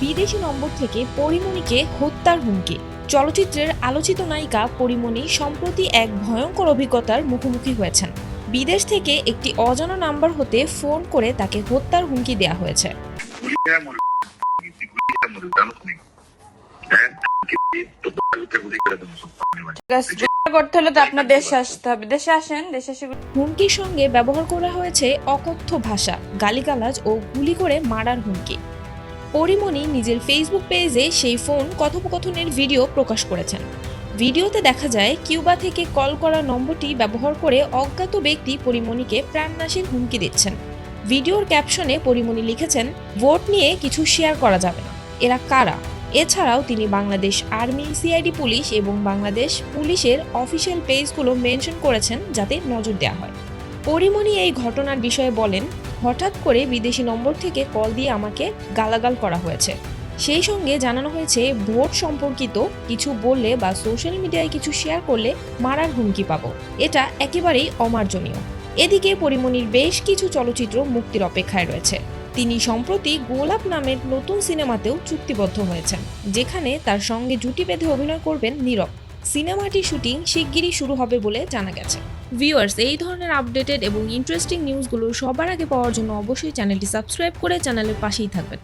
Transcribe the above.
বিদেশি নম্বর থেকে পরিমণিকে হত্যার হুমকি। চলচ্চিত্রের আলোচিত নায়িকা পরিমণি সম্প্রতি এক ভয়ঙ্কর অভিজ্ঞতার মুখোমুখি হয়েছেন। বিদেশ থেকে একটি অজানা নাম্বার হতে ফোন করে তাকে হত্যার হুমকি দেওয়া হয়েছে। করতে হলে তো আপনার দেশে আসতে হবে, দেশে আসেন, দেশে এসে হুমকির সঙ্গে ব্যবহার করা হয়েছে অকথ্য ভাষা, গালিগালাজ ও গুলি করে মারার হুমকি। পরিমণি নিজের ফেসবুক পেজে সেই ফোন কথোপকথনের ভিডিও প্রকাশ করেছেন। ভিডিওতে দেখা যায় কিউবা থেকে কল করা নম্বরটি ব্যবহার করে অজ্ঞাত ব্যক্তি পরিমণিকে প্রাণনাশের হুমকি দিচ্ছেন। ভিডিওর ক্যাপশনে পরিমণি লিখেছেন, ভোট নিয়ে কিছু শেয়ার করা যাবে না, এরা কারা। এছাড়াও তিনি বাংলাদেশ আর্মি, সিআইডি পুলিশ এবং বাংলাদেশ পুলিশের অফিসিয়াল পেজগুলো মেনশন করেছেন যাতে নজর দেওয়া হয়। পরিমণি এই ঘটনার বিষয়ে বলেন, হঠাৎ করে বিদেশি নম্বর থেকে কল দিয়ে আমাকে গালাগাল করা হয়েছে। সেই সঙ্গে জানানো হয়েছে ভোট সম্পর্কিত কিছু বললে বা সোশ্যাল মিডিয়ায় কিছু শেয়ার করলে মারার হুমকি পাবো। এটা একেবারেই অমার্জনীয়। এদিকে পরিমণির বেশ কিছু চলচ্চিত্র মুক্তির অপেক্ষায় রয়েছে। তিনি সম্প্রতি গোলাপ নামের নতুন সিনেমাতেও চুক্তিবদ্ধ হয়েছেন, যেখানে তার সঙ্গে জুটি বেঁধে অভিনয় করবেন নীরব। সিনেমাটির শুটিং শিগগিরই শুরু হবে বলে জানা গেছে। ভিউয়ার্স, এই ধরনের আপডেটেড এবং ইন্টারেস্টিং নিউজগুলো সবার আগে পাওয়ার জন্য অবশ্যই চ্যানেলটি সাবস্ক্রাইব করে চ্যানেলের পাশেই থাকবেন।